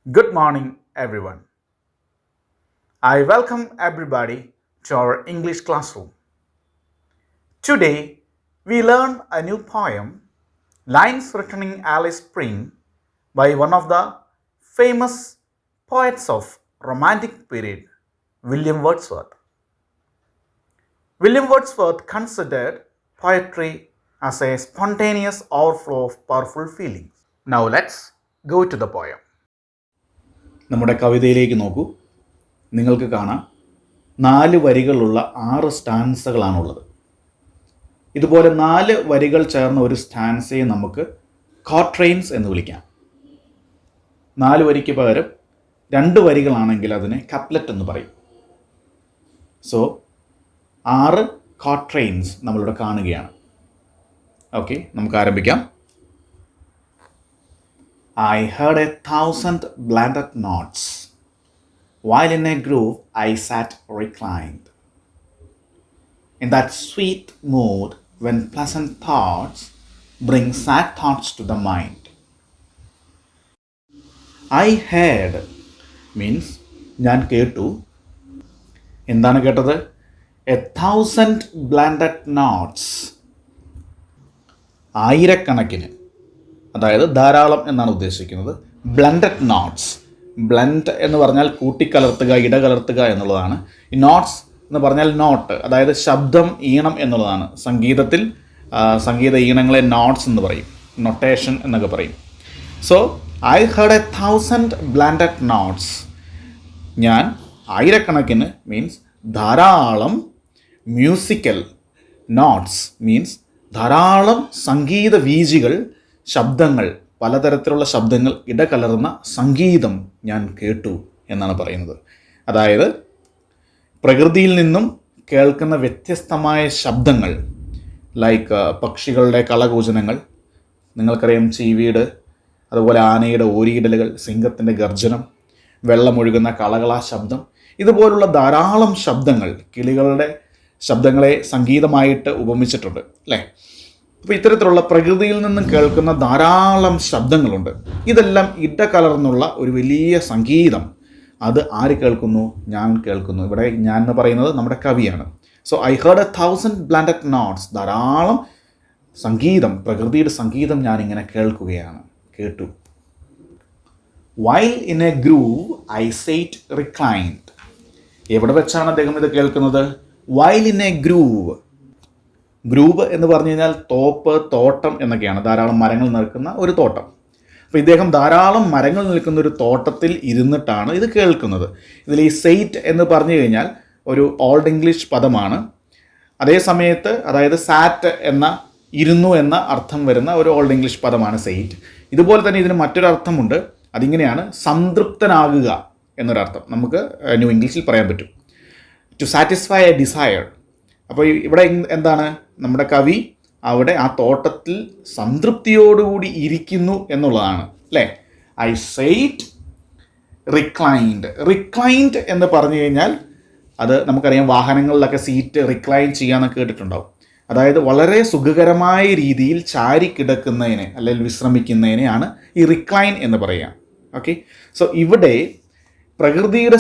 Good morning, everyone. I welcome everybody to our English classroom. Today, we learn a new poem, Lines Written in Alice Spring, by one of the famous poets of Romantic period, William Wordsworth. William Wordsworth considered poetry as a spontaneous overflow of powerful feelings. Now, let's go to the poem. നമ്മുടെ കവിതയിലേക്ക് നോക്കൂ. നിങ്ങൾക്ക് കാണാം 4 വരികളുള്ള 6 സ്റ്റാൻസകളാണുള്ളത്. ഇതുപോലെ 4 വരികൾ ചേർന്ന ഒരു സ്റ്റാൻസയെ നമുക്ക് ക്വാട്രെയിൻസ് എന്ന് വിളിക്കാം. 4 വരിക്ക് പകരം 2 വരികളാണെങ്കിൽ അതിനെ കപ്ലറ്റ് എന്ന് പറയും. സോ 6 ക്വാട്രെയിൻസ് നമ്മളിവിടെ കാണുകയാണ്. ഓക്കെ, നമുക്ക് ആരംഭിക്കാം. I heard 1,000 blended notes, while in a groove I sat reclined. In that sweet mood when pleasant thoughts bring sad thoughts to the mind. I heard means ഞാൻ കേട്ടു. എന്താണ് കേട്ടത്? 1,000 blended notes. ആയിരക്കണക്കിന്, അതായത് ധാരാളം എന്നാണ് ഉദ്ദേശിക്കുന്നത്. Blended notes. ബ്ലൻഡ് എന്ന് പറഞ്ഞാൽ കൂട്ടിക്കലർത്തുക, ഇടകലർത്തുക എന്നുള്ളതാണ്. ഈ നോട്ട്സ് എന്ന് പറഞ്ഞാൽ നോട്ട്, അതായത് ശബ്ദം, ഈണം എന്നുള്ളതാണ്. സംഗീതത്തിൽ സംഗീത ഈണങ്ങളെ നോട്ട്സ് എന്ന് പറയും, നൊട്ടേഷൻ എന്നൊക്കെ പറയും. So I heard 1,000 blended notes. ഞാൻ ആയിരക്കണക്കിന് മീൻസ് ധാരാളം മ്യൂസിക്കൽ നോട്ട്സ് മീൻസ് ധാരാളം സംഗീത വീചികൾ, ശബ്ദങ്ങൾ, പലതരത്തിലുള്ള ശബ്ദങ്ങൾ ഇടകലർന്ന സംഗീതം ഞാൻ കേട്ടു എന്നാണ് പറയുന്നത്. അതായത് പ്രകൃതിയിൽ നിന്നും കേൾക്കുന്ന വ്യത്യസ്തമായ ശബ്ദങ്ങൾ, ലൈക്ക് പക്ഷികളുടെ കളകൂജനങ്ങൾ, നിങ്ങൾക്കറിയാം ചീവീട്, അതുപോലെ ആനയുടെ ഓരിയിടലുകൾ, സിംഹത്തിൻ്റെ ഗർജനം, വെള്ളമൊഴുകുന്ന കളകളാ ശബ്ദം, ഇതുപോലുള്ള ധാരാളം ശബ്ദങ്ങൾ, കിളികളുടെ ശബ്ദങ്ങളെ സംഗീതമായിട്ട് ഉപമിച്ചിട്ടുണ്ട് അല്ലേ. അപ്പോൾ ഇത്തരത്തിലുള്ള പ്രകൃതിയിൽ നിന്നും കേൾക്കുന്ന ധാരാളം ശബ്ദങ്ങളുണ്ട്. ഇതെല്ലാം ഇടകലർന്നുള്ള ഒരു വലിയ സംഗീതം. അത് ആര് കേൾക്കുന്നു? ഞാൻ കേൾക്കുന്നു. ഇവിടെ ഞാൻ എന്ന് പറയുന്നത് നമ്മുടെ കവിയാണ്. So I heard 1,000 blended notes. ധാരാളം സംഗീതം, പ്രകൃതിയുടെ സംഗീതം ഞാനിങ്ങനെ കേട്ടു. While in a grove I sat reclined. എവിടെ വെച്ചാണ് അദ്ദേഹം ഇത് കേൾക്കുന്നത്? While in a grove. Grove എന്ന് പറഞ്ഞു കഴിഞ്ഞാൽ തോപ്പ്, തോട്ടം എന്നൊക്കെയാണ്. ധാരാളം മരങ്ങൾ നിൽക്കുന്ന ഒരു തോട്ടം. അപ്പോൾ ഇദ്ദേഹം ധാരാളം മരങ്ങൾ നിൽക്കുന്ന ഒരു തോട്ടത്തിൽ ഇരുന്നിട്ടാണ് ഇത് കേൾക്കുന്നത്. ഇതിൽ ഈ സെയ്റ്റ് എന്ന് പറഞ്ഞു കഴിഞ്ഞാൽ ഒരു ഓൾഡ് ഇംഗ്ലീഷ് പദമാണ്. അതേ സമയത്ത് അതായത് സാറ്റ് എന്ന ഇരുന്നു എന്ന അർത്ഥം വരുന്ന ഒരു ഓൾഡ് ഇംഗ്ലീഷ് പദമാണ് സെയ്റ്റ്. ഇതുപോലെ തന്നെ ഇതിന് മറ്റൊരു അർത്ഥമുണ്ട്. അതിങ്ങനെയാണ് സംതൃപ്തനാകുക എന്നൊരർത്ഥം നമുക്ക് ന്യൂ ഇംഗ്ലീഷിൽ പറയാൻ പറ്റും. To satisfy a desire. അപ്പോൾ ഇവിടെ എന്താണ്? നമ്മുടെ കവി അവിടെ ആ തോട്ടത്തിൽ സംതൃപ്തിയോടുകൂടി ഇരിക്കുന്നു എന്നുള്ളതാണ് അല്ലേ. I sat reclined. റിക്ലൈൻഡ് എന്ന് പറഞ്ഞു കഴിഞ്ഞാൽ അത് നമുക്കറിയാം, വാഹനങ്ങളിലൊക്കെ സീറ്റ് റിക്ലൈൻ ചെയ്യാമെന്നൊക്കെ കേട്ടിട്ടുണ്ടാവും. അതായത് വളരെ സുഖകരമായ രീതിയിൽ ചാരി കിടക്കുന്നതിനെ അല്ലെങ്കിൽ വിശ്രമിക്കുന്നതിനെയാണ് ഈ റിക്ലൈൻ എന്ന് പറയുക. ഓക്കെ, സോ ഇവിടെ പ്രകൃതിയുടെ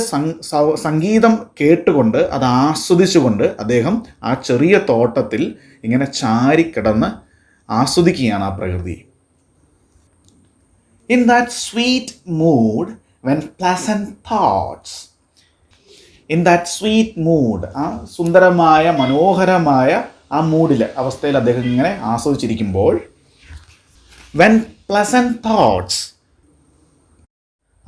സംഗീതം കേട്ടുകൊണ്ട് അത് ആസ്വദിച്ചുകൊണ്ട് അദ്ദേഹം ആ ചെറിയ തോട്ടത്തിൽ ഇങ്ങനെ ചാരിക്കിടന്ന് ആസ്വദിക്കുകയാണ് ആ പ്രകൃതി. In that sweet mood when pleasant thoughts. In that sweet mood, ആ സുന്ദരമായ മനോഹരമായ ആ മൂഡിൽ, അവസ്ഥയിൽ അദ്ദേഹം ഇങ്ങനെ ആസ്വദിച്ചിരിക്കുമ്പോൾ, വെൻ പ്ലസന്റ് തോട്ട്സ്,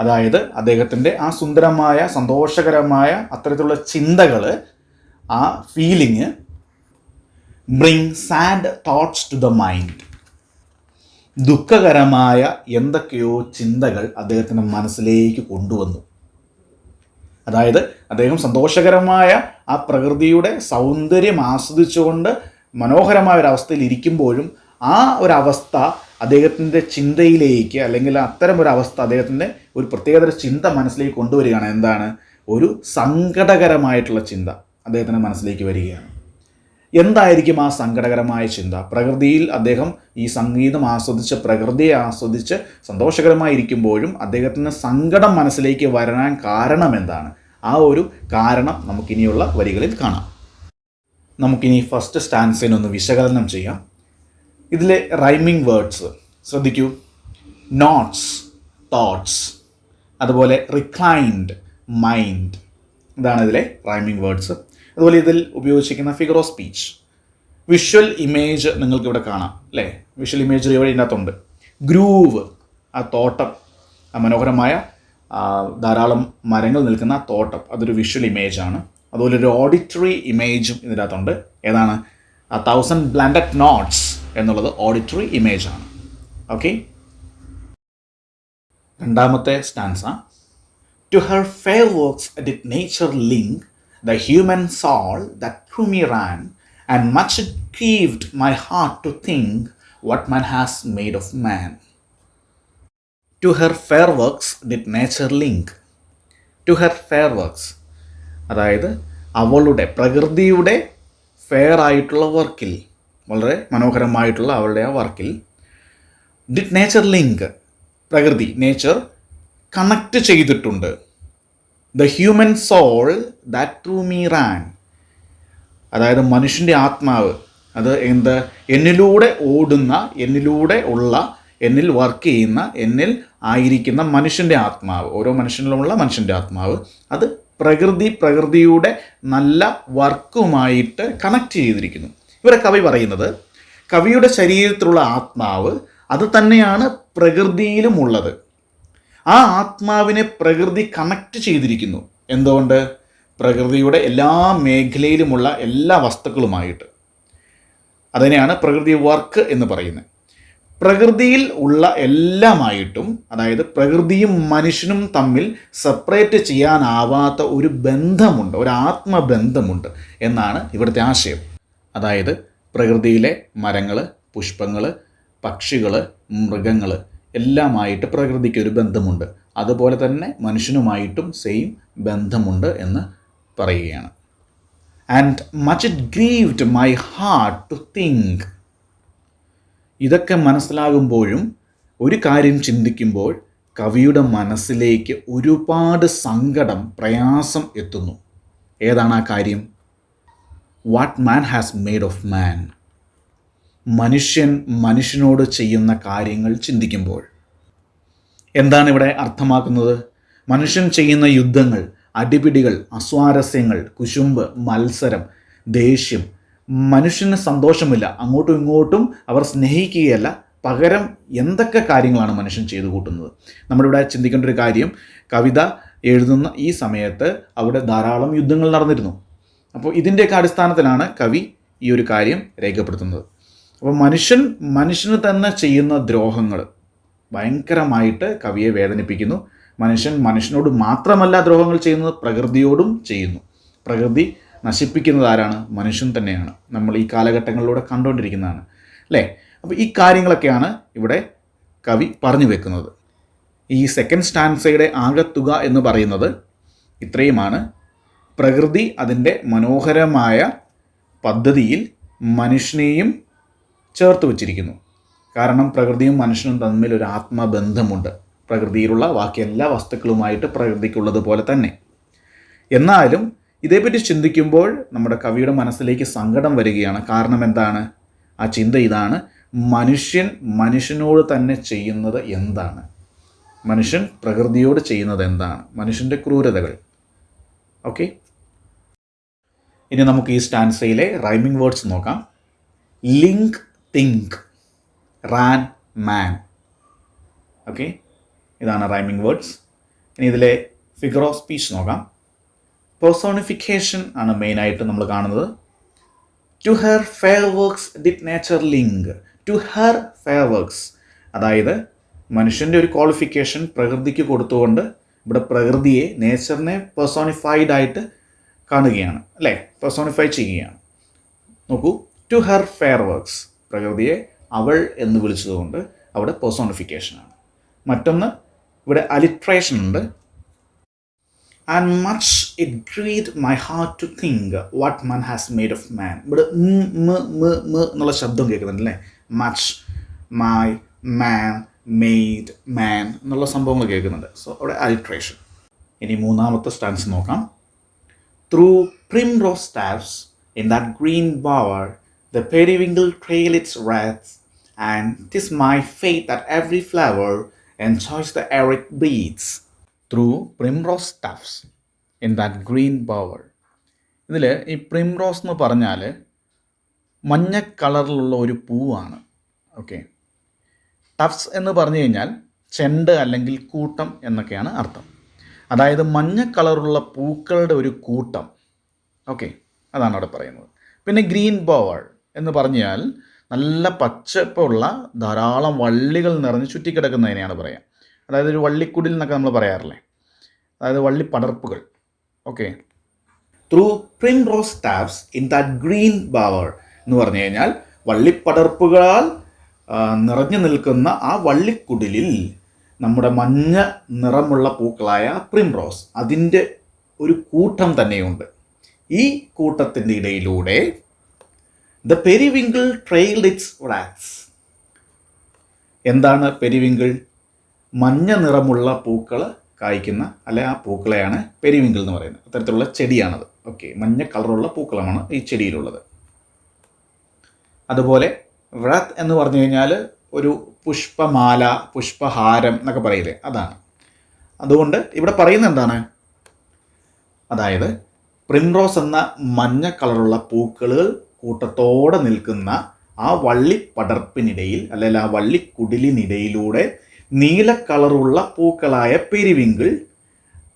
അതായത് അദ്ദേഹത്തിൻ്റെ ആ സുന്ദരമായ സന്തോഷകരമായ അത്തരത്തിലുള്ള ചിന്തകൾ, ആ feeling bring sad thoughts to the mind. ദുഃഖകരമായ എന്തൊക്കെയോ ചിന്തകൾ അദ്ദേഹത്തിൻ്റെ മനസ്സിലേക്ക് കൊണ്ടുവന്നു. അതായത് അദ്ദേഹം സന്തോഷകരമായ ആ പ്രകൃതിയുടെ സൗന്ദര്യം ആസ്വദിച്ചുകൊണ്ട് മനോഹരമായ ഒരവസ്ഥയിൽ ഇരിക്കുമ്പോഴും ആ ഒരവസ്ഥ അദ്ദേഹത്തിൻ്റെ ചിന്തയിലേക്ക്, അല്ലെങ്കിൽ അത്തരം ഒരു അവസ്ഥ അദ്ദേഹത്തിൻ്റെ ഒരു പ്രത്യേകതര ചിന്ത മനസ്സിലേക്ക് കൊണ്ടുവരികയാണ്. എന്താണ്? ഒരു സങ്കടകരമായിട്ടുള്ള ചിന്ത അദ്ദേഹത്തിൻ്റെ മനസ്സിലേക്ക് വരികയാണ്. എന്തായിരിക്കും ആ സങ്കടകരമായ ചിന്ത? പ്രകൃതിയിൽ അദ്ദേഹം ഈ സംഗീതം ആസ്വദിച്ച് പ്രകൃതിയെ ആസ്വദിച്ച് സന്തോഷകരമായിരിക്കുമ്പോഴും അദ്ദേഹത്തിന് സങ്കടം മനസ്സിലേക്ക് വരാൻ കാരണം എന്താണ്? ആ ഒരു കാരണം നമുക്കിനിയുള്ള വരികളിൽ കാണാം. നമുക്കിനി ഫസ്റ്റ് സ്റ്റാൻസിനൊന്ന് വിശകലനം ചെയ്യാം. ഇതിലെ റൈമിംഗ് വേർഡ്സ് ശ്രദ്ധിക്കൂ. നോട്ട്സ്, തോട്ട്സ്, അതുപോലെ റിക്ലൈൻഡ്, മൈൻഡ്. ഇതാണ് ഇതിലെ റൈമിംഗ് വേർഡ്സ്. അതുപോലെ ഇതിൽ ഉപയോഗിച്ചിരിക്കുന്ന figure of speech. Visual image നിങ്ങൾക്കിവിടെ കാണാം അല്ലേ? വിഷ്വൽ ഇമേജ് ഇവിടെ ഇതിനകത്തുണ്ട്. ഗ്രൂവ്, ആ തോട്ടം, ആ മനോഹരമായ ധാരാളം മരങ്ങൾ നിൽക്കുന്ന തോട്ടം, അതൊരു വിഷ്വൽ ഇമേജാണ്. അതുപോലെ ഒരു ഓഡിറ്ററി ഇമേജും ഇതിനകത്തുണ്ട്. ഏതാണ്? 1000 blended notes എന്നുള്ളത് ഓഡിറ്ററി ഇമേജാണ്. ഓക്കെ, രണ്ടാമത്തെ stanza. To her fair works did nature link the human soul that through me ran, and much it grieved my heart to think what man has made of man. To her fair works did nature link. To her fair works, അതായത് അവളുടെ പ്രകൃതിയുടെ fair ആയിട്ടുള്ള വർക്കിൽ, വളരെ മനോഹരമായിട്ടുള്ള അവളുടെ ആ വർക്കിൽ ഡിഡ് നേച്ചർ ലിങ്ക്, പ്രകൃതി നേച്ചർ കണക്റ്റ് ചെയ്തിട്ടുണ്ട്. The human soul that through me ran, അതായത് മനുഷ്യൻ്റെ ആത്മാവ്, അത് എന്നിലൂടെ ഓടുന്ന, എന്നിലൂടെ ഉള്ള, എന്നിൽ വർക്ക് ചെയ്യുന്ന, എന്നിൽ ആയിരിക്കുന്ന മനുഷ്യൻ്റെ ആത്മാവ്, ഓരോ മനുഷ്യനിലുമുള്ള മനുഷ്യൻ്റെ ആത്മാവ്, അത് പ്രകൃതിയുടെ നല്ല വർക്കുമായിട്ട് കണക്ട് ചെയ്തിരിക്കുന്നു. ഇവിടെ കവി പറയുന്നത് കവിയുടെ ശരീരത്തിലുള്ള ആത്മാവ് അത് തന്നെയാണ് പ്രകൃതിയിലും ഉള്ളത്. ആ ആത്മാവിനെ പ്രകൃതി കണക്ട് ചെയ്തിരിക്കുന്നു. എന്തുകൊണ്ട്? പ്രകൃതിയുടെ എല്ലാ മേഖലയിലുമുള്ള എല്ലാ വസ്തുക്കളുമായിട്ട്. അതിനെയാണ് പ്രകൃതി വർക്ക് എന്ന് പറയുന്നത്. പ്രകൃതിയിൽ ഉള്ള എല്ലാമായിട്ടും, അതായത് പ്രകൃതിയും മനുഷ്യനും തമ്മിൽ സെപ്പറേറ്റ് ചെയ്യാനാവാത്ത ഒരു ബന്ധമുണ്ട്, ഒരു ആത്മബന്ധമുണ്ട് എന്നാണ് ഇവിടുത്തെ ആശയം. അതായത് പ്രകൃതിയിലെ മരങ്ങൾ, പുഷ്പങ്ങൾ, പക്ഷികൾ, മൃഗങ്ങൾ എല്ലാമായിട്ട് പ്രകൃതിക്ക് ഒരു ബന്ധമുണ്ട്. അതുപോലെ തന്നെ മനുഷ്യനുമായിട്ടും സെയിം ബന്ധമുണ്ട് എന്ന് പറയുകയാണ്. And much it grieved my heart to think. ഇതൊക്കെ മനസ്സിലാകുമ്പോഴും ഒരു കാര്യം ചിന്തിക്കുമ്പോൾ കവിയുടെ മനസ്സിലേക്ക് ഒരുപാട് സങ്കടം, പ്രയാസം എത്തുന്നു. ഏതാണ് ആ കാര്യം? What man has made of മാൻ. മനുഷ്യനോട് ചെയ്യുന്ന കാര്യങ്ങൾ ചിന്തിക്കുമ്പോൾ എന്താണ് ഇവിടെ അർത്ഥമാക്കുന്നത്? മനുഷ്യൻ ചെയ്യുന്ന യുദ്ധങ്ങൾ, അടിപിടികൾ, അസ്വാരസ്യങ്ങൾ, കുശുമ്പ്, മത്സരം, ദേഷ്യം, മനുഷ്യന് സന്തോഷമില്ല, അങ്ങോട്ടും ഇങ്ങോട്ടും അവർ സ്നേഹിക്കുകയല്ല, പകരം എന്തൊക്കെ കാര്യങ്ങളാണ് മനുഷ്യൻ ചെയ്തു കൂട്ടുന്നത്. നമ്മളിവിടെ ചിന്തിക്കേണ്ട ഒരു കാര്യം, കവിത എഴുതുന്ന ഈ സമയത്ത് അവിടെ ധാരാളം യുദ്ധങ്ങൾ നടന്നിരുന്നു. അപ്പോൾ ഇതിൻ്റെയൊക്കെ അടിസ്ഥാനത്തിലാണ് കവി ഈ ഒരു കാര്യം രേഖപ്പെടുത്തുന്നത്. അപ്പോൾ മനുഷ്യന് തന്നെ ചെയ്യുന്ന ദ്രോഹങ്ങൾ ഭയങ്കരമായിട്ട് കവിയെ വേദനിപ്പിക്കുന്നു. മനുഷ്യനോട് മാത്രമല്ല ദ്രോഹങ്ങൾ ചെയ്യുന്നത്, പ്രകൃതിയോടും ചെയ്യുന്നു. പ്രകൃതി നശിപ്പിക്കുന്നത് ആരാണ്? മനുഷ്യൻ തന്നെയാണ്. നമ്മൾ ഈ കാലഘട്ടങ്ങളിലൂടെ കണ്ടുകൊണ്ടിരിക്കുന്നതാണ് അല്ലേ? അപ്പോൾ ഈ കാര്യങ്ങളൊക്കെയാണ് ഇവിടെ കവി പറഞ്ഞു വെക്കുന്നത്. ഈ സെക്കൻഡ് സ്റ്റാൻസയുടെ ആകത്തുക എന്ന് പറയുന്നത് ഇത്രയുമാണ്. പ്രകൃതി അതിൻ്റെ മനോഹരമായ പദ്ധതിയിൽ മനുഷ്യനെയും ചേർത്ത് വച്ചിരിക്കുന്നു. കാരണം പ്രകൃതിയും മനുഷ്യനും തമ്മിൽ ഒരു ആത്മബന്ധമുണ്ട്. പ്രകൃതിയിലുള്ള ബാക്കി എല്ലാ വസ്തുക്കളുമായിട്ട് പ്രകൃതിക്കുള്ളതുപോലെ തന്നെ. എന്നാലും ഇതേപ്പറ്റി ചിന്തിക്കുമ്പോൾ നമ്മുടെ കവിയുടെ മനസ്സിലേക്ക് സങ്കടം വരികയാണ്. കാരണം എന്താണ്? ആ ചിന്ത ഇതാണ്: മനുഷ്യനോട് തന്നെ ചെയ്യുന്നത് എന്താണ്? മനുഷ്യൻ പ്രകൃതിയോട് ചെയ്യുന്നത് എന്താണ്? മനുഷ്യൻ്റെ ക്രൂരതകൾ. ഓക്കെ, ഇനി നമുക്ക് ഈ സ്റ്റാൻസയിലെ റൈമിംഗ് വേർഡ്സ് നോക്കാം. Link, think, ran, man. Okay, ഇതാണ് റൈമിംഗ് വേർഡ്സ്. ഇനി ഇതിലെ ഫിഗർ ഓഫ് സ്പീച്ച് നോക്കാം. പേഴ്സോണിഫിക്കേഷൻ ആണ് മെയിനായിട്ട് നമ്മൾ കാണുന്നത്. To her fair works did nature link. To her fair works, അതായത് മനുഷ്യൻ്റെ ഒരു ക്വാളിഫിക്കേഷൻ പ്രകൃതിക്ക് കൊടുത്തുകൊണ്ട് ഇവിടെ പ്രകൃതിയെ, നേച്ചറിനെ പേഴ്സോണിഫൈഡ് ആയിട്ട് കാണുകയാണ് അല്ലേ? പേഴ്സോണിഫൈ ചെയ്യുകയാണ്. നോക്കൂ, ടു ഹെർ ഫെയർ വർക്ക്സ്, പ്രകൃതിയെ അവൾ എന്ന് വിളിച്ചതുകൊണ്ട് അവിടെ പേഴ്സോണിഫിക്കേഷനാണ്. മറ്റൊന്ന് ഇവിടെ അലിട്രേഷൻ ഉണ്ട്. And much it grieved my heart to think what man has made of man. ഇവിടെ എന്നുള്ള ശബ്ദം കേൾക്കുന്നുണ്ട് അല്ലേ? മച്ച്, മൈ, മാൻ, മെയ്ഡ്, മാൻ എന്നുള്ള സംഭവങ്ങൾ കേൾക്കുന്നുണ്ട്. സോ അവിടെ അലിട്രേഷൻ. ഇനി മൂന്നാമത്തെ സ്റ്റാൻസ് നോക്കാം. Through primrose staves in that green bower, the periwinkle trail its wreath, and 'tis my fate that every flower enjoys the air it breathes. Through primrose staves in that green bower. ഇതിൽ ഈ primrose എന്ന് പറഞ്ഞാൽ മഞ്ഞ കളറിലുള്ള ഒരു പൂവാണ്. Okay, tufts എന്ന് പറഞ്ഞു കഴിഞ്ഞാൽ ചെണ്ട് അല്ലെങ്കിൽ കൂട്ടം എന്നൊക്കെയാണ് അർത്ഥം. അതായത് മഞ്ഞ കളറുള്ള പൂക്കളുടെ ഒരു കൂട്ടം. ഓക്കെ, അതാണ് അവിടെ പറയുന്നത്. പിന്നെ ഗ്രീൻ ബോവർ എന്ന് പറഞ്ഞാൽ നല്ല പച്ചപ്പുള്ള ധാരാളം വള്ളികൾ നിറഞ്ഞ് ചുറ്റിക്കിടക്കുന്നതിനെയാണ് പറയുക. അതായത് ഒരു വള്ളിക്കുടിൽ എന്നൊക്കെ നമ്മൾ പറയാറില്ലേ, അതായത് വള്ളിപ്പടർപ്പുകൾ. Okay, through primrose tufts in that green bower എന്ന് പറഞ്ഞു കഴിഞ്ഞാൽ വള്ളിപ്പടർപ്പുകളാൽ നിറഞ്ഞു നിൽക്കുന്ന ആ വള്ളിക്കുടിലിൽ നമ്മുടെ മഞ്ഞ നിറമുള്ള പൂക്കളായ പ്രിംറോസ് അതിൻ്റെ ഒരു കൂട്ടം തന്നെയുണ്ട്. ഈ കൂട്ടത്തിൻ്റെ ഇടയിലൂടെ the periwinkle trailed it's rats. എന്താണ് പെരിവിങ്കിൾ? മഞ്ഞ നിറമുള്ള പൂക്കൾ കായ്ക്കുന്ന അല്ലെ ആ പൂക്കളെയാണ് പെരിവിങ്കിൾ എന്ന് പറയുന്നത്. അത്തരത്തിലുള്ള ചെടിയാണത്. ഓക്കെ, മഞ്ഞ കളറുള്ള പൂക്കളമാണ് ഈ ചെടിയിലുള്ളത്. അതുപോലെ വ്രത് എന്ന് പറഞ്ഞു കഴിഞ്ഞാൽ ഒരു പുഷ്പമാല, പുഷ്പഹാരം എന്നൊക്കെ പറയില്ലേ, അതാണ്. അതുകൊണ്ട് ഇവിടെ പറയുന്നത് എന്താണ്? അതായത് പ്രിംറോസ് എന്ന മഞ്ഞ കളറുള്ള പൂക്കളുകൾ കൂട്ടത്തോടെ നിൽക്കുന്ന ആ വള്ളിപ്പടർപ്പിനിടയിൽ അല്ലെങ്കിൽ ആ വള്ളിക്കുടിലിനിടയിലൂടെ നീല കളറുള്ള പൂക്കളായ പെരിവിങ്കിൾ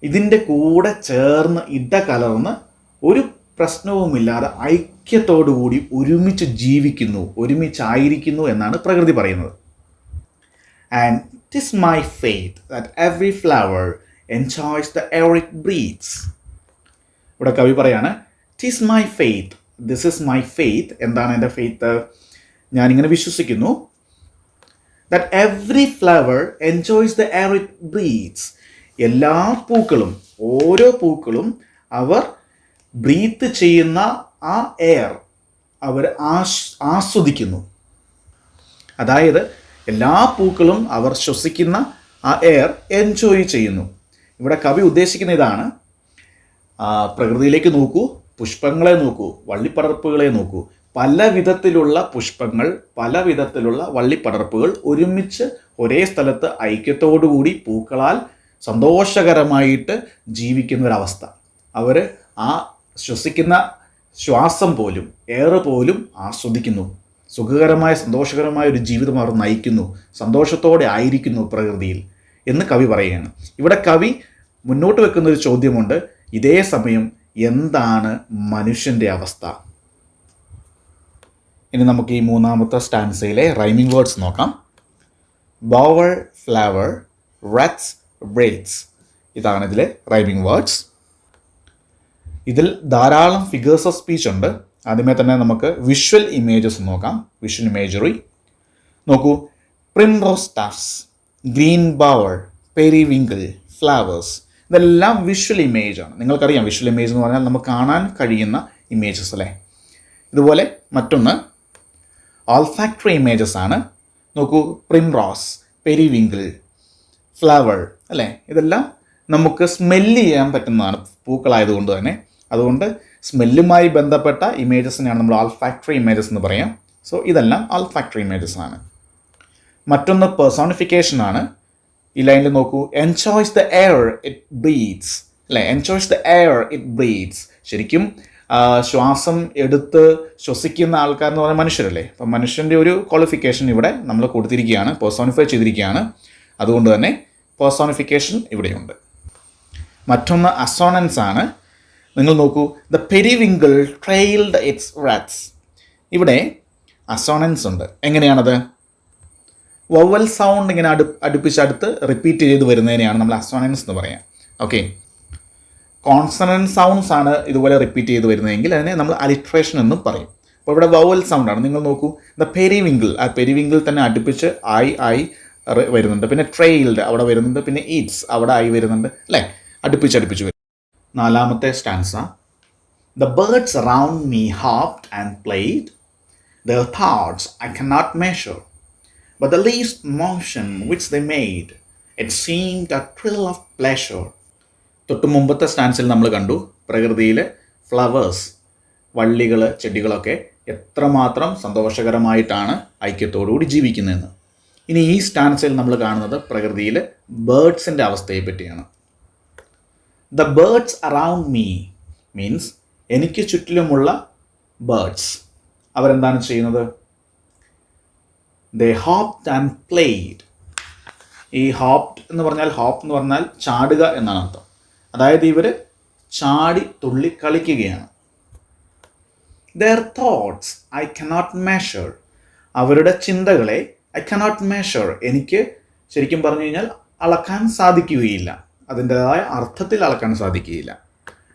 ഇതിൻ്റെ കൂടെ ചേർന്ന് ഇടകലർന്ന് ഒരു പ്രശ്നവുമില്ലാതെ ഐക്യത്തോടുകൂടി ഒരുമിച്ച് ജീവിക്കുന്നു, ഒരുമിച്ചായിരിക്കുന്നു എന്നാണ് പ്രകൃതി പറയുന്നത്. And it is my faith that every flower enjoys the air it breathes. ഇവിടെ കവി പറയാണ്, it is my faith, this is my faith. എന്താണ് എൻ്റെ ഫെയ്ത്ത്? ഞാനിങ്ങനെ വിശ്വസിക്കുന്നു. that every flower enjoys the air it breathes. എല്ലാ പൂക്കളും, ഓരോ പൂക്കളും അവർ ബ്രീത്ത് ചെയ്യുന്ന ആ എയർ അവർ ആസ്വദിക്കുന്നു. അതായത് എല്ലാ പൂക്കളും അവർ ശ്വസിക്കുന്ന ആ എയർ എൻജോയ് ചെയ്യുന്നു. ഇവിടെ കവി ഉദ്ദേശിക്കുന്ന ഇതാണ്. പ്രകൃതിയിലേക്ക് നോക്കൂ, പുഷ്പങ്ങളെ നോക്കൂ, വള്ളിപ്പടർപ്പുകളെ നോക്കൂ. പല വിധത്തിലുള്ള പുഷ്പങ്ങൾ, പല വിധത്തിലുള്ള വള്ളിപ്പടർപ്പുകൾ ഒരുമിച്ച് ഒരേ സ്ഥലത്ത് ഐക്യത്തോടുകൂടി പൂക്കളാൽ സന്തോഷകരമായിട്ട് ജീവിക്കുന്ന ഒരവസ്ഥ. അവർ ആ ശ്വസിക്കുന്ന ശ്വാസം പോലും, എയർ പോലും ആസ്വദിക്കുന്നു. സുഖകരമായ സന്തോഷകരമായ ഒരു ജീവിതം അവർ നയിക്കുന്നു, സന്തോഷത്തോടെ ആയിരിക്കുന്നു പ്രകൃതിയിൽ എന്ന് കവി പറയുകയാണ്. ഇവിടെ കവി മുന്നോട്ട് വെക്കുന്ന ഒരു ചോദ്യമുണ്ട്. ഇതേ സമയം എന്താണ് മനുഷ്യൻ്റെ അവസ്ഥ? ഇനി നമുക്ക് ഈ മൂന്നാമത്തെ സ്റ്റാൻസയിലെ റൈമിംഗ് വേർഡ്സ് നോക്കാം. Bower, flower, wreaths, breathes. ഇതാണ് ഇതിലെ റൈമിംഗ് വേർഡ്സ്. ഇതിൽ ധാരാളം ഫിഗേഴ്സ് ഓഫ് സ്പീച്ച് ഉണ്ട്. ആദ്യമേ തന്നെ നമുക്ക് വിഷ്വൽ ഇമേജസ് നോക്കാം. വിഷ്വൽ ഇമേജറി നോക്കൂ. Primrose staffs, green bowel, periwinkle, flowers. ഇതെല്ലാം വിഷ്വൽ ഇമേജാണ്. നിങ്ങൾക്കറിയാം വിഷ്വൽ ഇമേജ് എന്ന് പറഞ്ഞാൽ നമുക്ക് കാണാൻ കഴിയുന്ന ഇമേജസ് അല്ലേ. ഇതുപോലെ മറ്റൊന്ന് ഓൾഫാക്ടറി ഇമേജസ് ആണ്. നോക്കൂ, പ്രിംറോസ്, പെരിവിങ്കിൾ, ഫ്ലവർ അല്ലേ. ഇതെല്ലാം നമുക്ക് സ്മെല്ല് ചെയ്യാൻ പറ്റുന്നതാണ് പൂക്കളായതുകൊണ്ട് തന്നെ. അതുകൊണ്ട് സ്മെല്ലുമായി ബന്ധപ്പെട്ട ഇമേജസിനെയാണ് നമ്മൾ ഓൾഫാക്ടറി ഇമേജസ് എന്ന് പറയാം. സോ ഇതെല്ലാം ഓൾഫാക്ടറി ഇമേജസ് ആണ്. മറ്റൊന്ന് പേഴ്സോണിഫിക്കേഷൻ ആണ്. ഈ ലൈനിൽ നോക്കൂ, enjoys the air it breathes അല്ലേ. Enjoys the air it breathes. ശരിക്കും ശ്വാസം എടുത്ത് ശ്വസിക്കുന്ന ആൾക്കാർ എന്ന് പറയുന്ന മനുഷ്യരല്ലേ. അപ്പം മനുഷ്യൻ്റെ ഒരു ക്വാളിഫിക്കേഷൻ ഇവിടെ നമ്മൾ കൊടുത്തിരിക്കുകയാണ്, പേഴ്സോണിഫൈ ചെയ്തിരിക്കുകയാണ്. അതുകൊണ്ട് തന്നെ പേഴ്സോണിഫിക്കേഷൻ ഇവിടെയുണ്ട്. മറ്റൊന്ന് അസോണൻസ് ആണ്. നിങ്ങൾ നോക്കൂ, the periwinkle trailed it's rats. ഇവിടെ അസോണൻസ് ഉണ്ട്. എങ്ങനെയാണത്? വവൽ സൗണ്ട് ഇങ്ങനെ അടുപ്പിച്ചടുത്ത് റിപ്പീറ്റ് ചെയ്ത് വരുന്നതിനെയാണ് നമ്മൾ അസോണൻസ് എന്ന് പറയാം. ഓക്കെ, കോൺസണൻറ്റ് സൗണ്ട്സ് ആണ് ഇതുപോലെ റിപ്പീറ്റ് ചെയ്ത് വരുന്നതെങ്കിൽ അതിനെ നമ്മൾ അലിട്രേഷൻ എന്നും പറയും. അപ്പോൾ ഇവിടെ വവൽ സൗണ്ടാണ്. നിങ്ങൾ നോക്കൂ, ദ പെരിവിങ്കിൾ, ആ പെരിവിങ്കിൾ തന്നെ അടുപ്പിച്ച് ആയി വരുന്നുണ്ട്. പിന്നെ ട്രെയിൽഡ് അവിടെ വരുന്നുണ്ട്. പിന്നെ ഈറ്റ്സ് അവിടെ ആയി വരുന്നുണ്ട് അല്ലേ. അടുപ്പിച്ച് വരും. നാലാമത്തെ stanza. The birds around me hopped and played. Their thoughts I cannot measure. But the least motion which they made, it seemed a thrill of pleasure. തൊട്ട് മുമ്പത്തെ സ്റ്റാൻസിൽ നമ്മൾ കണ്ടു പ്രകൃതിയിലെ ഫ്ലവേഴ്സ്, വള്ളികൾ, ചെടികളൊക്കെ എത്രമാത്രം സന്തോഷകരമായിട്ടാണ് ഐക്യത്തോടുകൂടി ജീവിക്കുന്നതെന്ന്. ഇനി ഈ സ്റ്റാൻസിൽ നമ്മൾ കാണുന്നത് പ്രകൃതിയിലെ ബേർഡ്സിൻ്റെ അവസ്ഥയെ പറ്റിയാണ്. The birds around me means എനിക്ക് ചുറ്റിലുമുള്ള ബേർഡ്സ് അവരെന്താണ് ചെയ്യുന്നത്? ദേ ഹോപ്ഡ് ആൻഡ് പ്ലേഡ്. ഈ ഹോപ്ഡ് എന്ന് പറഞ്ഞാൽ ചാടുക എന്നാണ് അർത്ഥം. അതായത് ഇവർ ചാടി തുള്ളി കളിക്കുകയാണ്. Their thoughts I cannot measure. അവരുടെ ചിന്തകളെ I cannot measure. എനിക്ക് ശരിക്കും പറഞ്ഞു കഴിഞ്ഞാൽ അളക്കാൻ സാധിക്കുകയില്ല, അതിൻ്റെതായ അർത്ഥത്തിൽ അളക്കാൻ സാധിക്കുകയില്ല.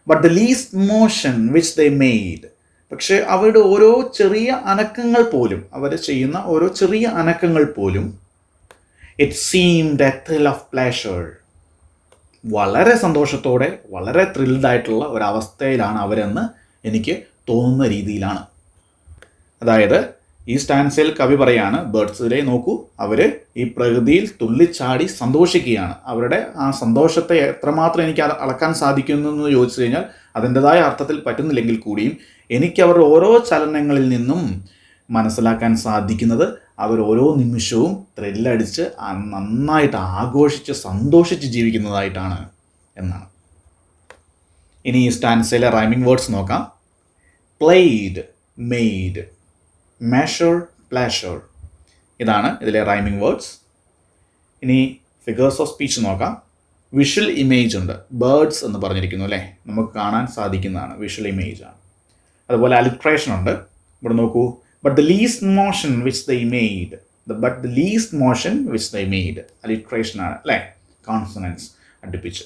But the least motion which they made. പക്ഷേ അവരുടെ ഓരോ ചെറിയ അനക്കങ്ങൾ പോലും, അവർ ചെയ്യുന്ന ഓരോ ചെറിയ അനക്കങ്ങൾ പോലും it seemed a thrill of pleasure. വളരെ സന്തോഷത്തോടെ, വളരെ ത്രിൽഡ് ആയിട്ടുള്ള ഒരവസ്ഥയിലാണ് അവരെന്ന് എനിക്ക് തോന്നുന്ന രീതിയിലാണ്. അതായത് ഈ സ്റ്റാൻസിൽ കവി പറയാണ്, ബേർഡ്സിലെ നോക്കൂ, അവർ ഈ പ്രകൃതിയിൽ തുള്ളിച്ചാടി സന്തോഷിക്കുകയാണ്. അവരുടെ ആ സന്തോഷത്തെ എത്രമാത്രം എനിക്ക് അളക്കാൻ സാധിക്കുന്നു എന്ന് ചോദിച്ചു കഴിഞ്ഞാൽ അതിൻ്റെതായ അർത്ഥത്തിൽ പറ്റുന്നില്ലെങ്കിൽ കൂടിയും എനിക്ക് അവരുടെ ഓരോ ചലനങ്ങളിൽ നിന്നും മനസ്സിലാക്കാൻ സാധിക്കുന്നത് അവർ ഓരോ നിമിഷവും ത്രില്ലടിച്ച് നന്നായിട്ട് ആഘോഷിച്ച് സന്തോഷിച്ച് ജീവിക്കുന്നതായിട്ടാണ് എന്നാണ്. ഇനി ഈ സ്റ്റാൻസിലെ റൈമിംഗ് വേർഡ്സ് നോക്കാം. Played, made, measure, pleasure. ഇതാണ് ഇതിലെ റൈമിംഗ് വേർഡ്സ്. ഇനി ഫിഗേഴ്സ് ഓഫ് സ്പീച്ച് നോക്കാം. വിഷ്വൽ ഇമേജ് ഉണ്ട്, ബേർഡ്സ് എന്ന് പറഞ്ഞിരിക്കുന്നു അല്ലേ, നമുക്ക് കാണാൻ സാധിക്കുന്നതാണ്, വിഷ്വൽ ഇമേജ് ആണ്. അതുപോലെ അലിട്രേഷൻ ഉണ്ട്. ഇവിടെ നോക്കൂ, but the least motion which they made. But the least motion which they made. Alliteration ആണ് അല്ലേ, കോൺസണൻസ് അടുപ്പിച്ച്.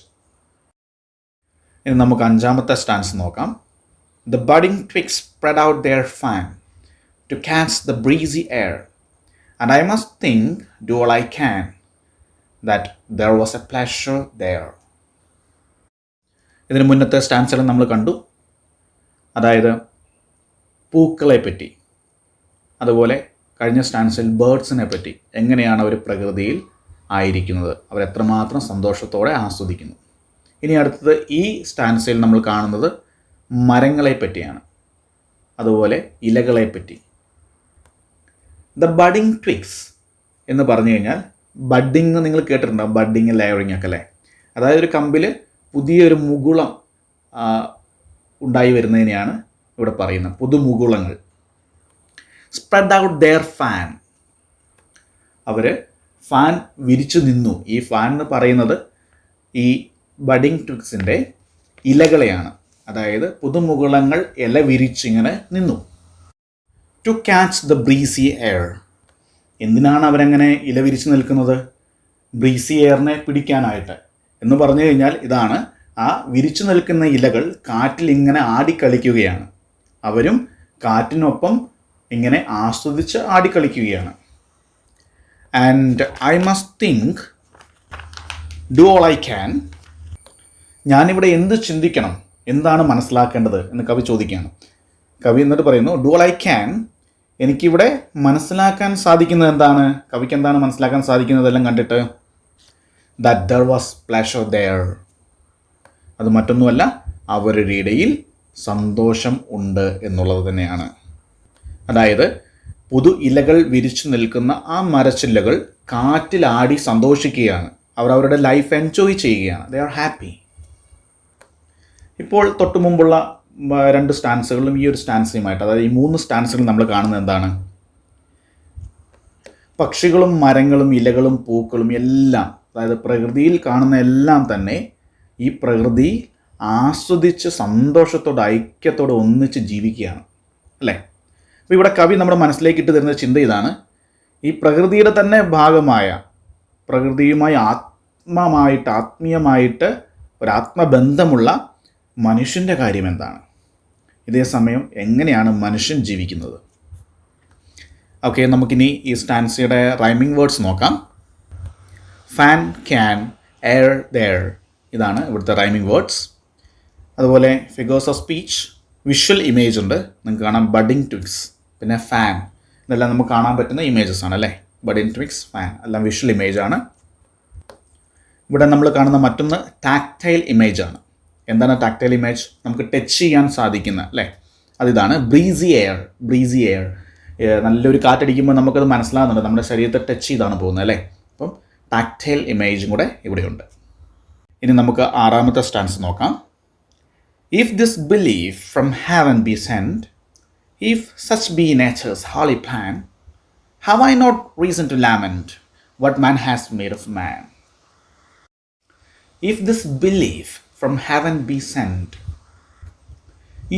ഇനി നമുക്ക് അഞ്ചാമത്തെ സ്റ്റാൻസ് നോക്കാം. The budding twigs spread out their fan to catch the breezy air, and I must think, do all I can, that there was a pleasure there. ഇതിന് മുന്നത്തെ സ്റ്റാൻസിൽ നമ്മൾ കണ്ടു, അതായത് പൂക്കളെ പറ്റി. അതുപോലെ കഴിഞ്ഞ സ്റ്റാൻസിൽ ബേർഡ്സിനെ പറ്റി, എങ്ങനെയാണ് അവർ പ്രകൃതിയിൽ ആയിരിക്കുന്നത്, അവരെത്രമാത്രം സന്തോഷത്തോടെ ആസ്വദിക്കുന്നു. ഇനി അടുത്തത് ഈ സ്റ്റാൻസിൽ നമ്മൾ കാണുന്നത് മരങ്ങളെ പറ്റിയാണ്, അതുപോലെ ഇലകളെ പറ്റി. ദ ബഡിങ് ട്വിഗ്സ് എന്ന് പറഞ്ഞു കഴിഞ്ഞാൽ, ബഡിങ് നിങ്ങൾ കേട്ടിട്ടുണ്ടാവും, ബഡിങ് ലെയറിങ് ഒക്കെ അല്ലേ. അതായത് ഒരു കമ്പിൽ പുതിയൊരു മുകുളം ഉണ്ടായി വരുന്നതിനെയാണ് ഇവിടെ പറയുന്നത്, പുതുമുകുളങ്ങൾ. സ്പ്രെഡ് ഔട്ട് ദെയർ ഫാൻ, അവർ ഫാൻ വിരിച്ചു നിന്നു. ഈ ഫാൻ എന്ന് പറയുന്നത് ഈ ബഡിങ് ട്വിഗ്സിൻ്റെ ഇലകളെയാണ്, അതായത് പുതുമുകുളങ്ങൾ ഇല വിരിച്ചിങ്ങനെ നിന്നു. To catch the breezy air. എന്തിനാണ് അവരങ്ങനെ ഇല വിരിച്ചു നിൽക്കുന്നത്? ബ്രീസി എയറിനെ പിടിക്കാനായിട്ട്. എന്ന് പറഞ്ഞു കഴിഞ്ഞാൽ ഇതാണ്, ആ വിരിച്ചു നിൽക്കുന്ന ഇലകൾ കാറ്റിൽ ഇങ്ങനെ ആടിക്കളിക്കുകയാണ്, അവരും കാറ്റിനൊപ്പം ഇങ്ങനെ ആസ്വദിച്ച് ആടിക്കളിക്കുകയാണ്. And I must think, do all I can. ഞാനിവിടെ എന്ത് ചിന്തിക്കണം, എന്താണ് മനസ്സിലാക്കേണ്ടത് എന്ന് കവി ചോദിക്കുകയാണ്. കവി എന്നിട്ട് പറയുന്നു, ഡു ഓൾ ഐ ക്യാൻ, എനിക്കിവിടെ മനസ്സിലാക്കാൻ സാധിക്കുന്നത് എന്താണ്? കവിക്ക് എന്താണ് മനസ്സിലാക്കാൻ സാധിക്കുന്നതെല്ലാം കണ്ടിട്ട്? That there was pleasure there. അത് മറ്റൊന്നുമല്ല, അവരുടെ ഇടയിൽ സന്തോഷം ഉണ്ട് എന്നുള്ളത് തന്നെയാണ്. അതായത് പുതു ഇലകൾ വിരിച്ചു നിൽക്കുന്ന ആ മരച്ചില്ലകൾ കാറ്റിലാടി സന്തോഷിക്കുകയാണ്, അവർ അവരുടെ ലൈഫ് എൻജോയ് ചെയ്യുകയാണ്, ദേ ആർ ഹാപ്പി. ഇപ്പോൾ തൊട്ടു മുമ്പുള്ള രണ്ട് സ്റ്റാൻസുകളും ഈ ഒരു സ്റ്റാൻസുമായിട്ട്, അതായത് ഈ മൂന്ന് സ്റ്റാൻസുകൾ നമ്മൾ കാണുന്നത് എന്താണ്? പക്ഷികളും മരങ്ങളും ഇലകളും പൂക്കളും എല്ലാം, അതായത് പ്രകൃതിയിൽ കാണുന്ന എല്ലാം തന്നെ ഈ പ്രകൃതി ആസ്വദിച്ച് സന്തോഷത്തോടെ ഐക്യത്തോടെ ഒന്നിച്ച് ജീവിക്കുകയാണ് അല്ലേ. അപ്പോൾ ഇവിടെ കവി നമ്മുടെ മനസ്സിലേക്ക് ഇട്ട് തരുന്ന ചിന്ത ഇതാണ്, ഈ പ്രകൃതിയുടെ തന്നെ ഭാഗമായ, പ്രകൃതിയുമായി ആത്മീയമായിട്ട് ഒരാത്മബന്ധമുള്ള മനുഷ്യൻ്റെ കാര്യം എന്താണ്, ഇതേ സമയം എങ്ങനെയാണ് മനുഷ്യൻ ജീവിക്കുന്നത്. ഓക്കെ, നമുക്കിനി ഈ സ്റ്റാൻസിയുടെ റൈമിംഗ് വേർഡ്സ് നോക്കാം. Fan, can, air, there. ഇതാണ് ഇവിടുത്തെ റൈമിംഗ് വേർഡ്സ്. അതുപോലെ figures of speech, visual image ഉണ്ട്, നിങ്ങൾക്ക് കാണാം ബഡിങ് ട്വിഗ്സ്, പിന്നെ ഫാൻ, ഇതെല്ലാം നമുക്ക് കാണാൻ പറ്റുന്ന ഇമേജസ് ആണ് അല്ലേ. ബഡിങ് ട്വിഗ്സ്, ഫാൻ എല്ലാം വിഷ്വൽ ഇമേജ് ആണ്. ഇവിടെ നമ്മൾ കാണുന്ന മറ്റൊന്ന് ടാക്ടൈൽ ഇമേജ് ആണ്. എന്താണ് ടാക്ടൈൽ ഇമേജ്? നമുക്ക് ടച്ച് ചെയ്യാൻ സാധിക്കുന്ന അല്ലേ, അതിതാണ് ബ്രീസി എയർ. ബ്രീസി എയർ, നല്ലൊരു കാറ്റടിക്കുമ്പോൾ നമുക്കത് മനസ്സിലാകുന്നുണ്ട്, നമ്മുടെ ശരീരത്തെ ടച്ച് ചെയ്താണ് പോകുന്നത് അല്ലേ. അപ്പം ടാക്ടൈൽ ഇമേജും കൂടെ ഇവിടെയുണ്ട്. ഇനി നമുക്ക് ആറാമത്തെ സ്റ്റാൻസ് നോക്കാം. If this belief from heaven be sent, if such be nature's holy plan, have I not reason to lament what man has made of man. If this belief from heaven be sent,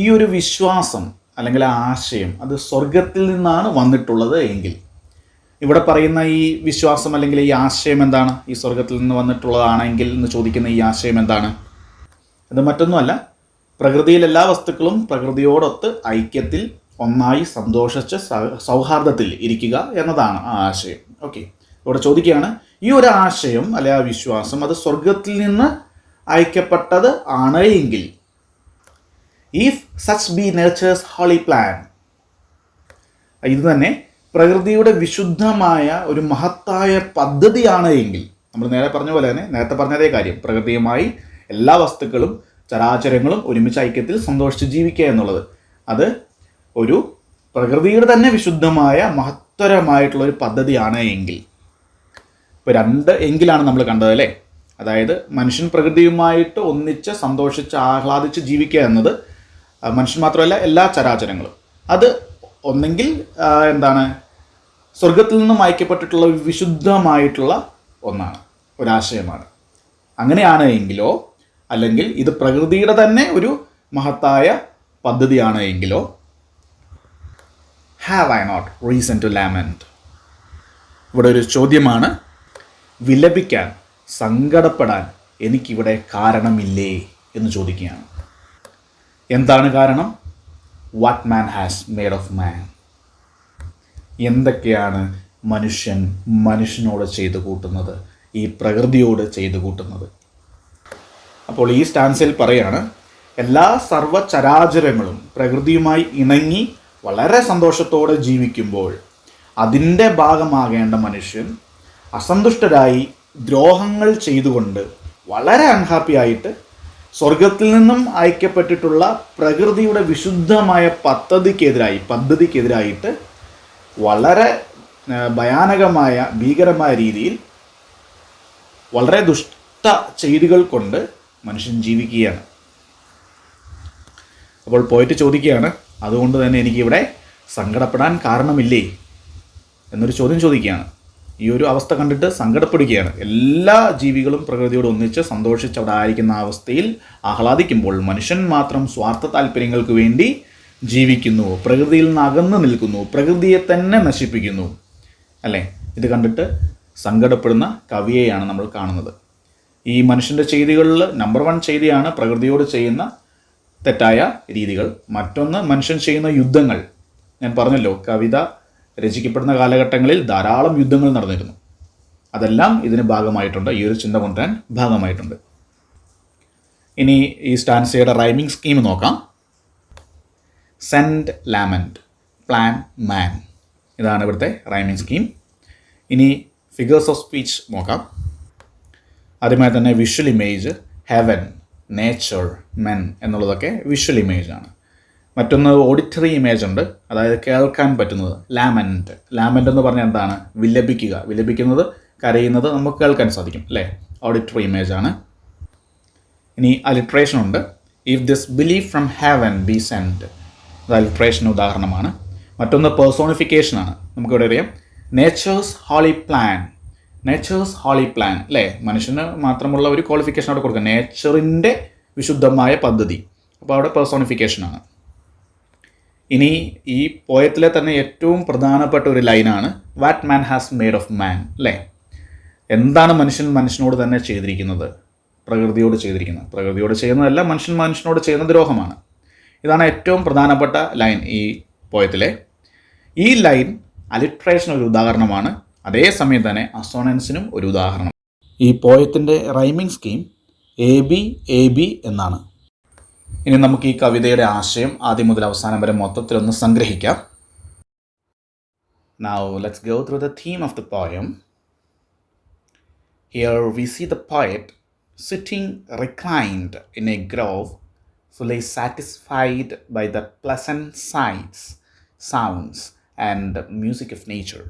ഈ ഒരു വിശ്വാസം അല്ലെങ്കിൽ ആശയം അത് സ്വർഗത്തിൽ നിന്നാണ് വന്നിട്ടുള്ളത് എങ്കിൽ, ഇവിടെ പറയുന്ന ഈ വിശ്വാസം അല്ലെങ്കിൽ ഈ ആശയം എന്താണ്? ഈ സ്വർഗത്തിൽ നിന്ന് വന്നിട്ടുള്ളതാണെങ്കിൽ എന്ന് ചോദിക്കുന്ന ഈ ആശയം എന്താണ്? അത് മറ്റൊന്നുമല്ല, പ്രകൃതിയിൽ എല്ലാ വസ്തുക്കളും പ്രകൃതിയോടൊത്ത് ഐക്യത്തിൽ ഒന്നായി സന്തോഷിച്ച് സൗഹാർദ്ദത്തിൽ ഇരിക്കുക എന്നതാണ് ആ ആശയം. ഓക്കെ, ഇവിടെ ചോദിക്കുകയാണ് ഈ ഒരു ആശയം അല്ലെ ആ വിശ്വാസം അത് സ്വർഗത്തിൽ നിന്ന് അയക്കപ്പെട്ടത് ആണ് എങ്കിൽ, if such be nature's holy plan, ഇത് തന്നെ പ്രകൃതിയുടെ വിശുദ്ധമായ ഒരു മഹത്തായ പദ്ധതിയാണ് എങ്കിൽ, നമ്മൾ നേരത്തെ പറഞ്ഞ പോലെ തന്നെ നേരത്തെ പറഞ്ഞതേ കാര്യം, പ്രകൃതിയുമായി എല്ലാ വസ്തുക്കളും ചരാചരങ്ങളും ഒരുമിച്ച് ഐക്യത്തിൽ സന്തോഷിച്ച് ജീവിക്കുക എന്നുള്ളത്, അത് ഒരു പ്രകൃതിയുടെ തന്നെ വിശുദ്ധമായ മഹത്തരമായിട്ടുള്ളൊരു പദ്ധതിയാണ് എങ്കിൽ. ഇപ്പോൾ രണ്ട് എങ്കിലാണ് നമ്മൾ കണ്ടത് അല്ലേ. അതായത് മനുഷ്യൻ പ്രകൃതിയുമായിട്ട് ഒന്നിച്ച് സന്തോഷിച്ച് ആഹ്ലാദിച്ച് ജീവിക്കുക എന്നത് മനുഷ്യൻ മാത്രമല്ല എല്ലാ ചരാചരങ്ങളും, അത് ഒന്നെങ്കിൽ എന്താണ് സ്വർഗത്തിൽ നിന്നും അയക്കപ്പെട്ടിട്ടുള്ള വിശുദ്ധമായിട്ടുള്ള ഒന്നാണ്, ഒരാശയമാണ്. അങ്ങനെയാണ് എങ്കിലോ, അല്ലെങ്കിൽ ഇത് പ്രകൃതിയുടെ തന്നെ ഒരു മഹത്തായ പദ്ധതിയാണ് എങ്കിലോ, have I not reason to lament, ഇവിടെ ഒരു ചോദ്യമാണ്. വിലപിക്കാൻ, സങ്കടപ്പെടാൻ എനിക്കിവിടെ കാരണമില്ലേ എന്ന് ചോദിക്കുകയാണ്. എന്താണ് കാരണം? What man has made of മാൻ, എന്തൊക്കെയാണ് മനുഷ്യൻ മനുഷ്യനോട് ചെയ്തു കൂട്ടുന്നത്, ഈ പ്രകൃതിയോട് ചെയ്തു കൂട്ടുന്നത്. അപ്പോൾ ഈ സ്റ്റാൻസിൽ പറയാണ്, എല്ലാ സർവ്വചരാചരങ്ങളും പ്രകൃതിയുമായി ഇണങ്ങി വളരെ സന്തോഷത്തോടെ ജീവിക്കുമ്പോൾ അതിൻ്റെ ഭാഗമാകേണ്ട മനുഷ്യൻ അസന്തുഷ്ടരായി ദ്രോഹങ്ങൾ ചെയ്തുകൊണ്ട് വളരെ അൺഹാപ്പി ആയിട്ട് സ്വർഗത്തിൽ നിന്നും അയക്കപ്പെട്ടിട്ടുള്ള പ്രകൃതിയുടെ വിശുദ്ധമായ പദ്ധതിക്കെതിരായിട്ട് വളരെ ഭയാനകമായ ഭീകരമായ രീതിയിൽ വളരെ ദുഷ്ട ചെയ്തികൾ കൊണ്ട് മനുഷ്യൻ ജീവിക്കുകയാണ്. അപ്പോൾ പോയിട്ട് ചോദിക്കുകയാണ്, അതുകൊണ്ട് തന്നെ എനിക്കിവിടെ സങ്കടപ്പെടാൻ കാരണമില്ലേ എന്നൊരു ചോദ്യം ചോദിക്കുകയാണ്. ഈ ഒരു അവസ്ഥ കണ്ടിട്ട് സങ്കടപ്പെടുകയാണ്. എല്ലാ ജീവികളും പ്രകൃതിയോട് ഒന്നിച്ച് സന്തോഷിച്ച് അവിടെ ആയിരിക്കുന്ന അവസ്ഥയിൽ ആഹ്ലാദിക്കുമ്പോൾ മനുഷ്യൻ മാത്രം സ്വാർത്ഥ താല്പര്യങ്ങൾക്ക് വേണ്ടി ജീവിക്കുന്നു, പ്രകൃതിയിൽ നിന്ന് അകന്നു നിൽക്കുന്നു, പ്രകൃതിയെ തന്നെ നശിപ്പിക്കുന്നു അല്ലേ. ഇത് കണ്ടിട്ട് സങ്കടപ്പെടുന്ന കവിയെയാണ് നമ്മൾ കാണുന്നത്. ഈ മനുഷ്യൻ്റെ ചെയ്തികളിൽ നമ്പർ 1 ചെയ്തിയാണ് പ്രകൃതിയോട് ചെയ്യുന്ന തെറ്റായ രീതികൾ. മറ്റൊന്ന് മനുഷ്യൻ ചെയ്യുന്ന യുദ്ധങ്ങൾ. ഞാൻ പറഞ്ഞല്ലോ, കവിത രചിക്കപ്പെടുന്ന കാലഘട്ടങ്ങളിൽ ധാരാളം യുദ്ധങ്ങൾ നടന്നിരുന്നു. അതെല്ലാം ഇതിന് ഭാഗമായിട്ടുണ്ട്, ഈ ഒരു ചിന്ത കൊണ്ടുവരാൻ ഭാഗമായിട്ടുണ്ട്. ഇനി ഈ സ്റ്റാൻസയുടെ റൈമിംഗ് സ്കീം നോക്കാം. സെൻഡ്, ലാമെന്റ്, പ്ലാൻ, മാൻ, ഇതാണ് ഇവിടുത്തെ റൈമിംഗ് സ്കീം. ഇനി ഫിഗേഴ്സ് ഓഫ് സ്പീച്ച് നോക്കാം. ആദ്യമായി തന്നെ visual image, heaven, nature, men എന്നുള്ളതൊക്കെ വിഷ്വൽ ഇമേജാണ്. മറ്റൊന്ന് ഓഡിറ്ററി ഇമേജ് ഉണ്ട്, അതായത് കേൾക്കാൻ പറ്റുന്നത്. ലാമെന്റ് എന്ന് പറഞ്ഞാൽ എന്താണ്? വിലപിക്കുന്നത്, കരയുന്നത് നമുക്ക് കേൾക്കാൻ സാധിക്കും അല്ലേ. ഓഡിറ്ററി ഇമേജ് ആണ്. ഇനി അലിട്രേഷൻ ഉണ്ട്. If this belief from heaven be sent, അത് അലിട്രേഷൻ ഉദാഹരണമാണ്. മറ്റൊന്ന് പേഴ്സോണിഫിക്കേഷനാണ്. നമുക്കിവിടെ അറിയാം നേച്ചേഴ്സ് ഹോളി പ്ലാൻ അല്ലേ. മനുഷ്യന് മാത്രമുള്ള ഒരു ക്വാളിഫിക്കേഷൻ അവിടെ കൊടുക്കുക, നേച്ചറിൻ്റെ വിശുദ്ധമായ പദ്ധതി. അപ്പോൾ അവിടെ പേഴ്സോണിഫിക്കേഷനാണ്. ഇനി ഈ പോയത്തിലെ തന്നെ ഏറ്റവും പ്രധാനപ്പെട്ട ഒരു ലൈനാണ് what man has made of മാൻ അല്ലേ. എന്താണ് മനുഷ്യൻ മനുഷ്യനോട് തന്നെ ചെയ്തിരിക്കുന്നത്? പ്രകൃതിയോട് ചെയ്യുന്നതല്ല, മനുഷ്യൻ മനുഷ്യനോട് ചെയ്യുന്ന ദ്രോഹമാണ്. ഇതാണ് ഏറ്റവും പ്രധാനപ്പെട്ട ലൈൻ ഈ പോയത്തിലെ. ഈ ലൈൻ അലിട്രേഷൻ ഒരു ഉദാഹരണമാണ്, അതേസമയം തന്നെ അസോണൻസിനും ഒരു ഉദാഹരണം. ഈ പോയത്തിൻ്റെ റൈമിംഗ് സ്കീം എ ബി എന്നാണ്. ഇനി നമുക്ക് ഈ കവിതയുടെ ആശയം ആദ്യം മുതൽ അവസാനം വരെ മൊത്തത്തിലൊന്ന് സംഗ്രഹിക്കാം. Now let's go through the theme of the poem. Here we see the poet sitting reclined in a grove, fully satisfied by the pleasant sights, sounds, and music of nature.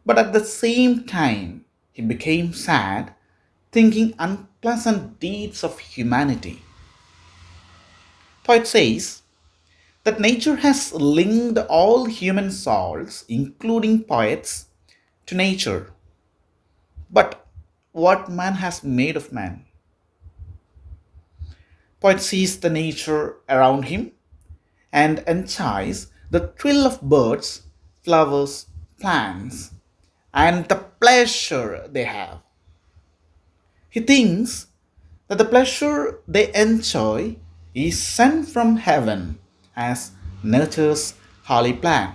But at the same time, he became sad, thinking unpleasant deeds of humanity. Poet says that nature has linked all human souls, including poets, to nature. But what man has made of man? Poet sees the nature around him and enjoys the thrill of birds, flowers, plants, and the pleasure they have. He thinks that the pleasure they enjoy is sent from heaven as nature's holy plan.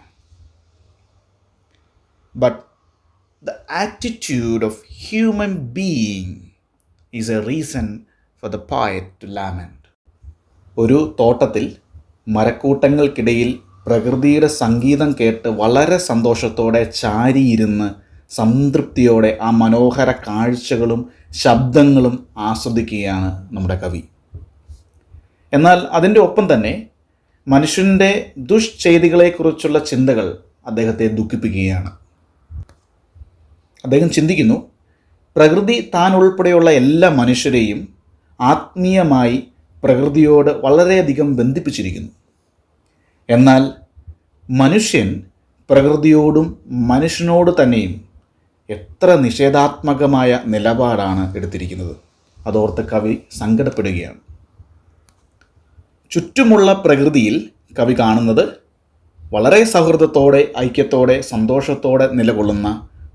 But the attitude of human being is a reason for the poet to lament. ഒരു തോട്ടത്തിൽ മരക്കൂട്ടങ്ങൾക്കിടയിൽ പ്രകൃതിയുടെ സംഗീതം കേട്ട് വളരെ സന്തോഷത്തോടെ ചാരിയിരുന്ന് സംതൃപ്തിയോടെ ആ മനോഹര കാഴ്ചകളും ശബ്ദങ്ങളും ആസ്വദിക്കുകയാണ് നമ്മുടെ കവി. എന്നാൽ അതിൻ്റെ ഒപ്പം തന്നെ മനുഷ്യൻ്റെ ദുഷ്ചെയ്തികളെക്കുറിച്ചുള്ള ചിന്തകൾ അദ്ദേഹത്തെ ദുഃഖിപ്പിക്കുകയാണ്. അദ്ദേഹം ചിന്തിക്കുന്നു, പ്രകൃതി താൻ ഉൾപ്പെടെയുള്ള എല്ലാ മനുഷ്യരെയും ആത്മീയമായി പ്രകൃതിയോട് വളരെയധികം ബന്ധിപ്പിച്ചിരിക്കുന്നു. എന്നാൽ മനുഷ്യൻ പ്രകൃതിയോടും മനുഷ്യനോട് തന്നെയും എത്ര നിഷേധാത്മകമായ നിലപാടാണ് എടുത്തിരിക്കുന്നത്. അതോർത്ത് കവി സങ്കടപ്പെടുകയാണ്. ചുറ്റുമുള്ള പ്രകൃതിയിൽ കവി കാണുന്നത് വളരെ സൗഹൃദത്തോടെ, ഐക്യത്തോടെ, സന്തോഷത്തോടെ നിലകൊള്ളുന്ന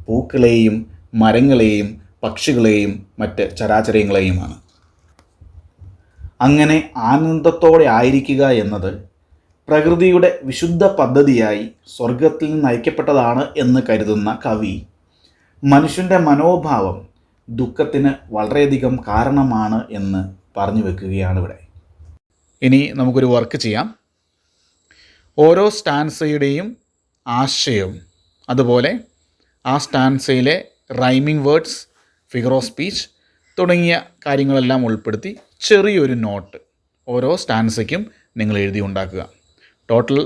പൂക്കളെയും മരങ്ങളെയും പക്ഷികളെയും മറ്റ് ചരാചരങ്ങളെയുമാണ്. അങ്ങനെ ആനന്ദത്തോടെ ആയിരിക്കുക എന്നത് പ്രകൃതിയുടെ വിശുദ്ധ പദ്ധതിയായി സ്വർഗത്തിൽ നിന്ന് അയക്കപ്പെട്ടതാണ് എന്ന് കരുതുന്ന കവി മനുഷ്യൻ്റെ മനോഭാവം ദുഃഖത്തിന് വളരെയധികം കാരണമാണ് എന്ന് പറഞ്ഞു വെക്കുകയാണ് ഇവിടെ. ഇനി നമുക്കൊരു വർക്ക് ചെയ്യാം. ഓരോ സ്റ്റാൻസയുടെയും ആശയവും അതുപോലെ ആ സ്റ്റാൻസയിലെ rhyming words, figure of speech തുടങ്ങിയ കാര്യങ്ങളെല്ലാം ഉൾപ്പെടുത്തി ചെറിയൊരു നോട്ട് ഓരോ സ്റ്റാൻസയ്ക്കും നിങ്ങൾ എഴുതി ഉണ്ടാക്കുക. ടോട്ടൽ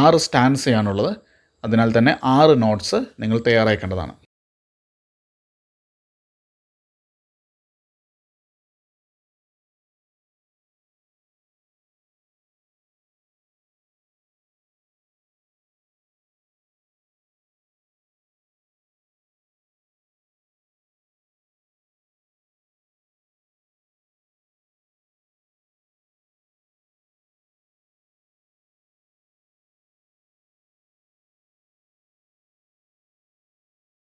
6 സ്റ്റാൻസയാണുള്ളത്. അതിനാൽ തന്നെ 6 നോട്ട്സ് നിങ്ങൾ തയ്യാറാക്കേണ്ടതാണ്.